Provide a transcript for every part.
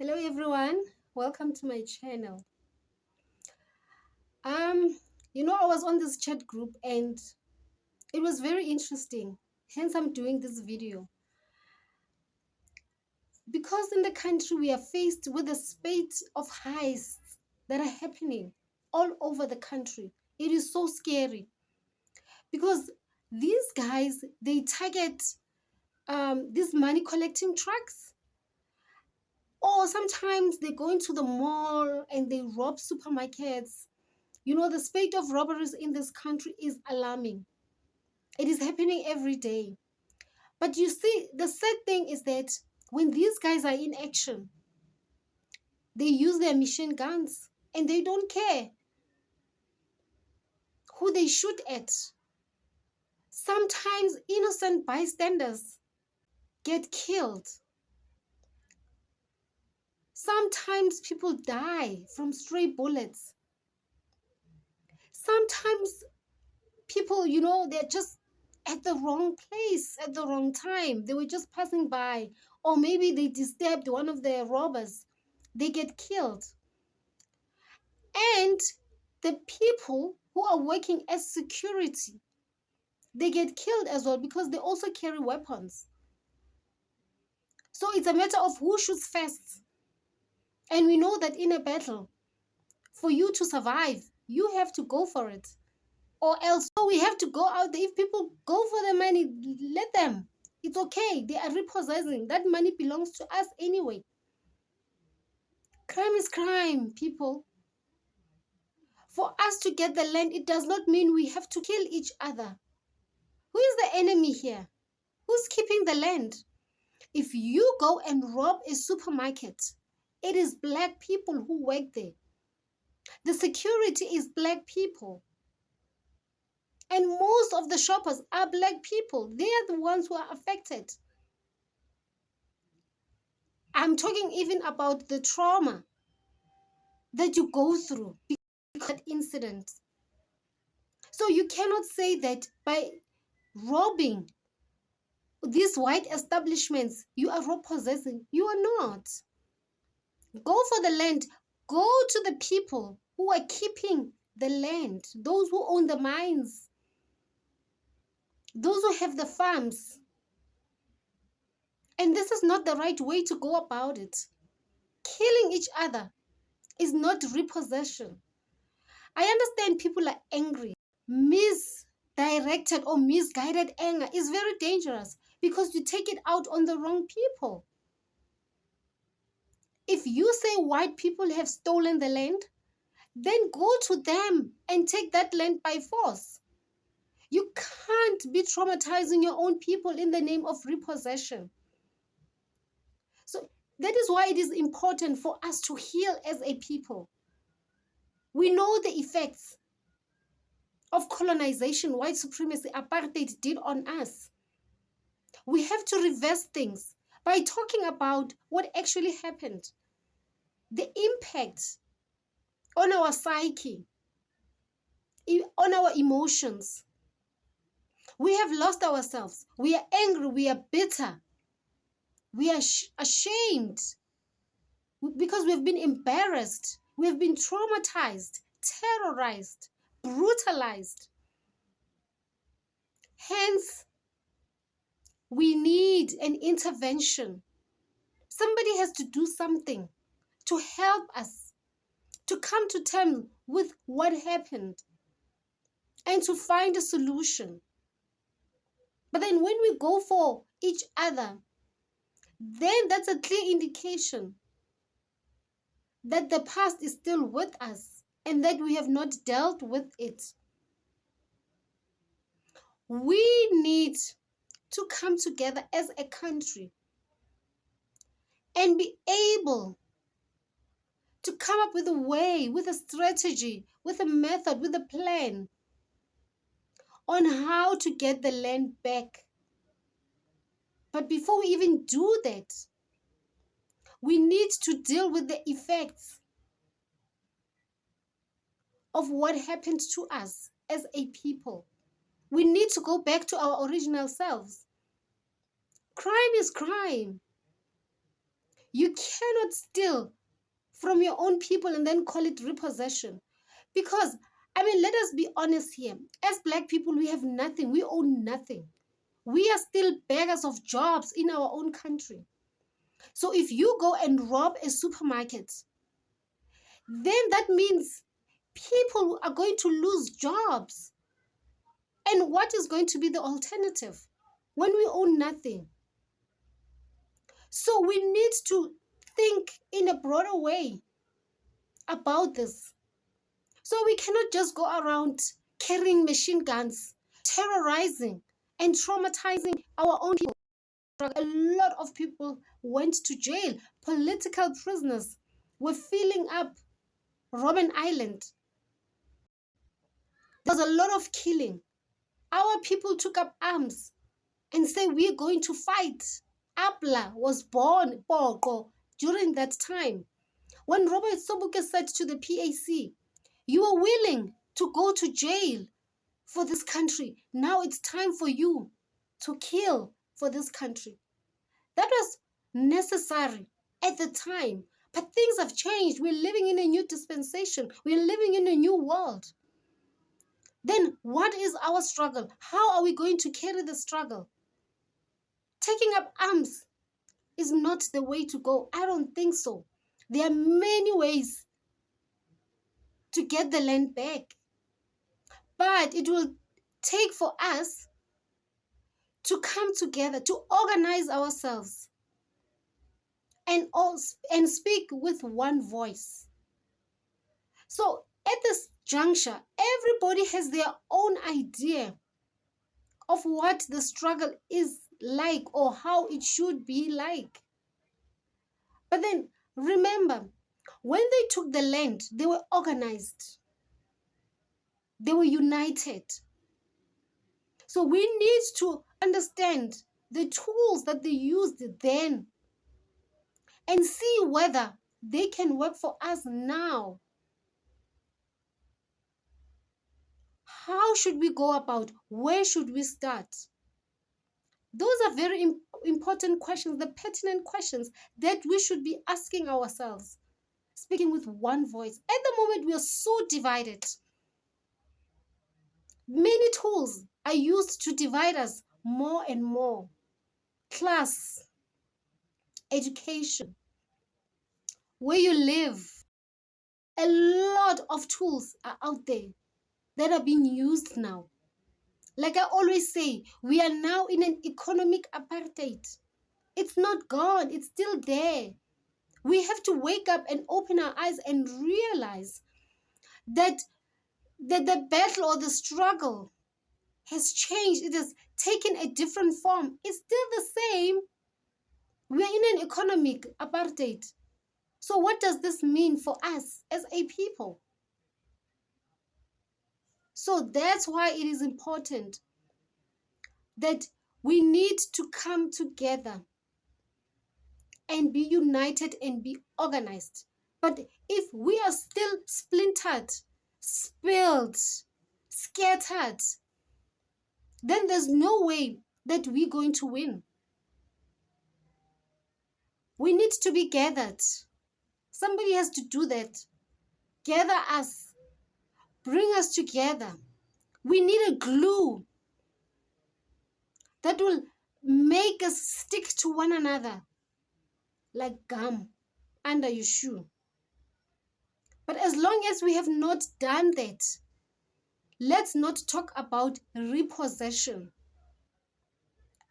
Hello everyone, welcome to my channel. Um, I was on this chat group and it was very interesting. Hence, I'm doing this video because in the country we are faced with a spate of heists that are happening all over the country. It is so scary because these guys they target these money collecting trucks, or sometimes they go into the mall and they rob supermarkets. The spate of robberies in this country is alarming. It is happening every day. But you see, the sad thing is that when these guys are in action, they use their machine guns and they don't care who they shoot at. Sometimes innocent bystanders get killed. Sometimes people die from stray bullets. Sometimes people, they're just at the wrong place at the wrong time. They were just passing by, or maybe they disturbed one of the robbers. They get killed. And the people who are working as security, they get killed as well because they also carry weapons. So it's a matter of who shoots first. And we know that in a battle, for you to survive, you have to go for it. Or else we have to go out there. If people go for the money, let them. It's okay. They are repossessing. That money belongs to us anyway. Crime is crime, people. For us to get the land, it does not mean we have to kill each other. Who is the enemy here? Who's keeping the land? If you go and rob a supermarket, it is black people who work there. The security is black people. And most of the shoppers are black people. They are the ones who are affected. I'm talking even about the trauma that you go through because of that incident. So you cannot say that by robbing these white establishments, you are repossessing. You are not. Go for the land. Go to the people who are keeping the land, those who own the mines, those who have the farms. And this is not the right way to go about it. Killing each other is not repossession. I understand people are angry. Misdirected or misguided anger is very dangerous because you take it out on the wrong people. If you say white people have stolen the land, then go to them and take that land by force. You can't be traumatizing your own people in the name of repossession. So that is why it is important for us to heal as a people. We know the effects of colonization, white supremacy, apartheid did on us. We have to reverse things by talking about what actually happened, the impact on our psyche, on our emotions. We have lost ourselves. We are angry. We are bitter. We are ashamed because we've been embarrassed. We've been traumatized, terrorized, brutalized. Hence, we need an intervention. Somebody has to do something to help us to come to terms with what happened and to find a solution. But then when we go for each other, then that's a clear indication that the past is still with us and that we have not dealt with it. We need to come together as a country and be able to come up with a way, with a strategy, with a method, with a plan on how to get the land back. But before we even do that, we need to deal with the effects of what happened to us as a people. We need to go back to our original selves. Crime is crime. You cannot steal from your own people and then call it repossession. Because, I mean, let us be honest here. As Black people, we have nothing. We own nothing. We are still beggars of jobs in our own country. So if you go and rob a supermarket, then that means people are going to lose jobs. And what is going to be the alternative when we own nothing? So we need to think in a broader way about this. So we cannot just go around carrying machine guns, terrorizing and traumatizing our own people. A lot of people went to jail. Political prisoners were filling up Robben Island. There was a lot of killing. Our people took up arms and said, we're going to fight. Abla was born Boko during that time. When Robert Sobukwe said to the PAC, you are willing to go to jail for this country. Now it's time for you to kill for this country. That was necessary at the time. But things have changed. We're living in a new dispensation. We're living in a new world. Then what is our struggle? How are we going to carry the struggle? Taking up arms is not the way to go. I don't think so. There are many ways to get the land back. But it will take for us to come together, to organize ourselves and speak with one voice. So at this juncture, everybody has their own idea of what the struggle is like or how it should be like. But then remember, when they took the land, they were organized. They were united. So we need to understand the tools that they used then and see whether they can work for us now. How should we go about? Where should we start? Those are very important questions, the pertinent questions that we should be asking ourselves, speaking with one voice. At the moment, we are so divided. Many tools are used to divide us more and more. Class, education, where you live. A lot of tools are out there that are being used now. Like I always say, we are now in an economic apartheid. It's not gone, it's still there. We have to wake up and open our eyes and realize that the battle or the struggle has changed. It has taken a different form. It's still the same. We are in an economic apartheid. So what does this mean for us as a people? So that's why it is important that we need to come together and be united and be organized. But if we are still splintered, spilled, scattered, then there's no way that we're going to win. We need to be gathered. Somebody has to do that. Gather us. Bring us together. We need a glue that will make us stick to one another like gum under your shoe. But as long as we have not done that, let's not talk about repossession.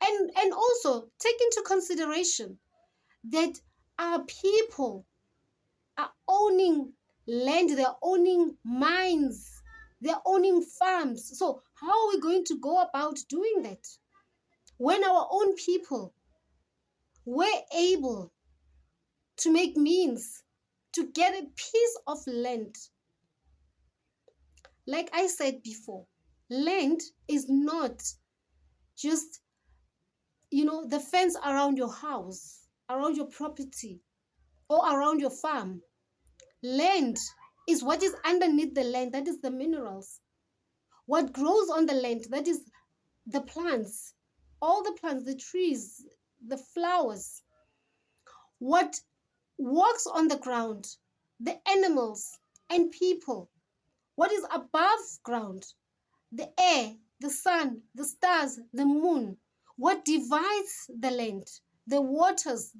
And also take into consideration that our people are owning land, they're owning mines, they're owning farms. So how are we going to go about doing that when our own people were able to make means to get a piece of land? Like I said before, land is not just, the fence around your house, around your property, or around your farm. Land is what is underneath the land, that is the minerals. What grows on the land, that is the plants, all the plants, the trees, the flowers. What walks on the ground, the animals and people, what is above ground, the air, the sun, the stars, the moon, what divides the land, the waters,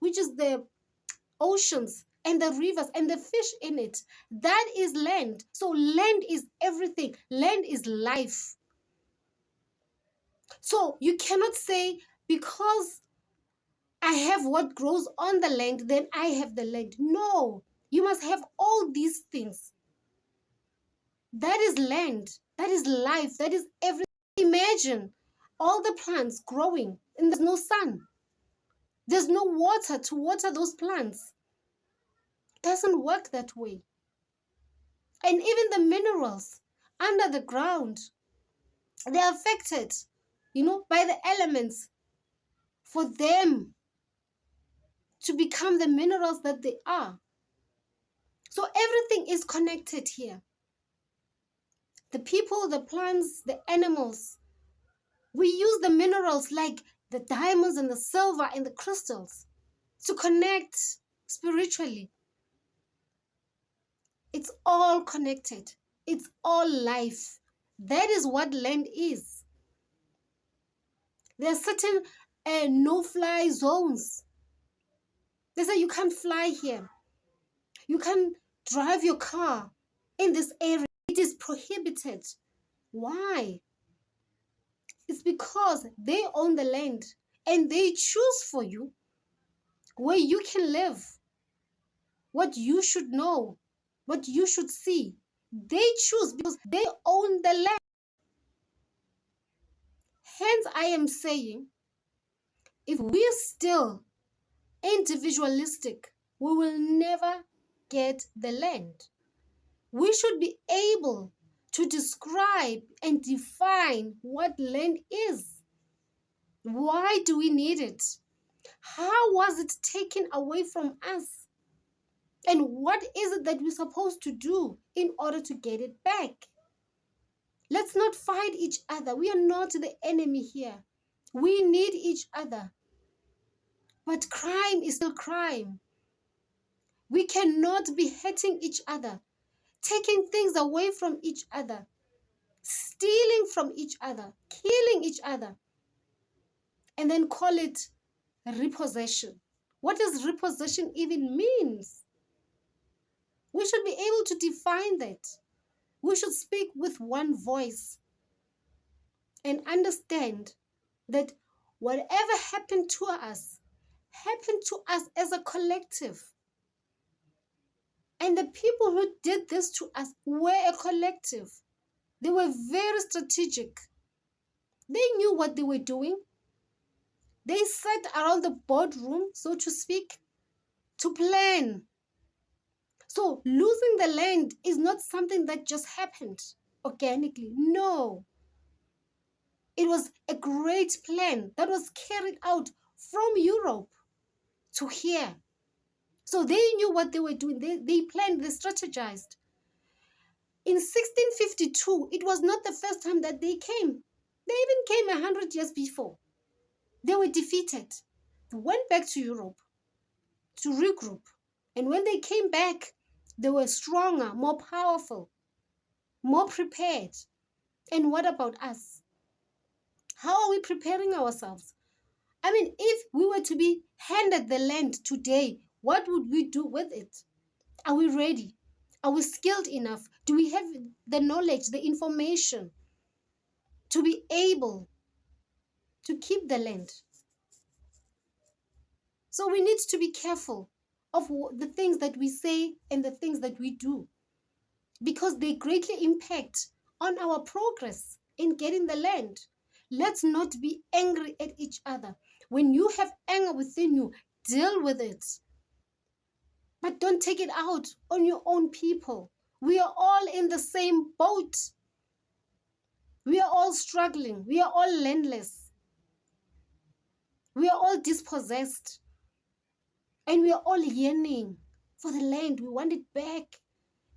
which is the oceans and the rivers and the fish in it. That is land. So land is everything. Land is life. So you cannot say because I have what grows on the land, then I have the land. No, you must have all these things. That is land. That is life. That is everything. Imagine all the plants growing and there's no sun. There's no water to water those plants. It doesn't work that way. And even the minerals under the ground, they're affected, by the elements for them to become the minerals that they are. So everything is connected here. The people, the plants, the animals. We use the minerals like the diamonds and the silver and the crystals to connect spiritually. It's all connected. It's all life. That is what land is. There are certain no-fly zones. They say you can't fly here. You can't drive your car in this area. It is prohibited. Why? It's because they own the land and they choose for you where you can live, what you should know, what you should see. They choose because they own the land. Hence, I am saying, if we're still individualistic, we will never get the land. We should be able to describe and define what land is. Why do we need it? How was it taken away from us? And what is it that we're supposed to do in order to get it back? Let's not fight each other. We are not the enemy here. We need each other. But crime is still crime. We cannot be hurting each other, taking things away from each other, stealing from each other, killing each other, and then call it repossession. What does repossession even means? We should be able to define that. We should speak with one voice and understand that whatever happened to us as a collective. And the people who did this to us were a collective. They were very strategic. They knew what they were doing. They sat around the boardroom, so to speak, to plan. So losing the land is not something that just happened organically. No. It was a great plan that was carried out from Europe to here. So they knew what they were doing. They planned, they strategized. In 1652, it was not the first time that they came. They even came 100 years before. They were defeated. They went back to Europe to regroup. And when they came back, they were stronger, more powerful, more prepared. And what about us? How are we preparing ourselves? I mean, if we were to be handed the land today, what would we do with it? Are we ready? Are we skilled enough? Do we have the knowledge, the information to be able to keep the land? So we need to be careful of the things that we say and the things that we do, because they greatly impact on our progress in getting the land. Let's not be angry at each other. When you have anger within you, deal with it. But don't take it out on your own people. We are all in the same boat. We are all struggling. We are all landless. We are all dispossessed. And we are all yearning for the land. We want it back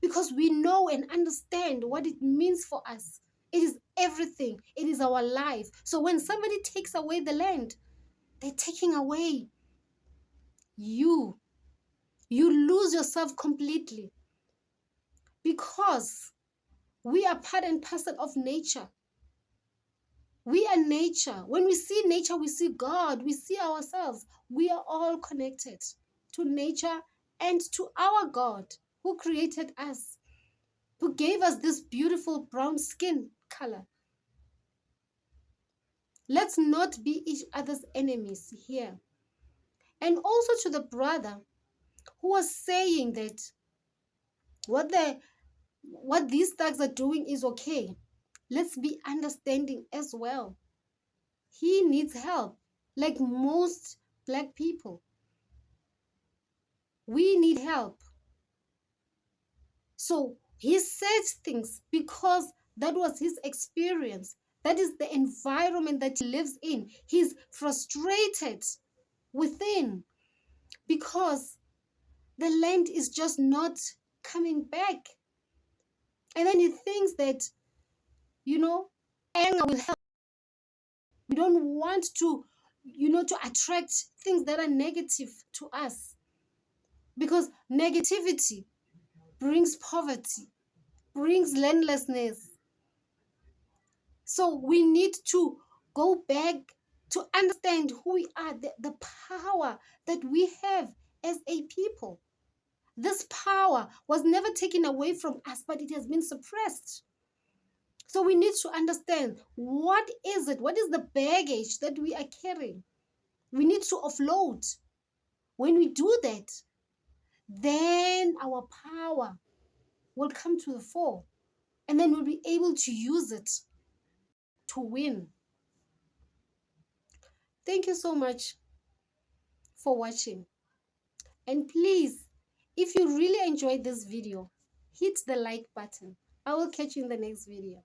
because we know and understand what it means for us. It is everything. It is our life. So when somebody takes away the land, they're taking away you. You lose yourself completely because we are part and parcel of nature. We are nature. When we see nature, we see God, we see ourselves. We are all connected to nature and to our God who created us, who gave us this beautiful brown skin color. Let's not be each other's enemies here. And also to the brother who was saying that what these thugs are doing is okay. Let's be understanding as well. He needs help, like most Black people. We need help. So he said things because that was his experience. That is the environment that he lives in. He's frustrated within because the land is just not coming back. And then he thinks that, you know, anger will help. We don't want to, to attract things that are negative to us because negativity brings poverty, brings landlessness. So we need to go back to understand who we are, the power that we have as a people. This power was never taken away from us, but it has been suppressed. So we need to understand what is it? What is the baggage that we are carrying? We need to offload. When we do that, then our power will come to the fore, and then we'll be able to use it to win. Thank you so much for watching. And please, if you really enjoyed this video, hit the like button. I will catch you in the next video.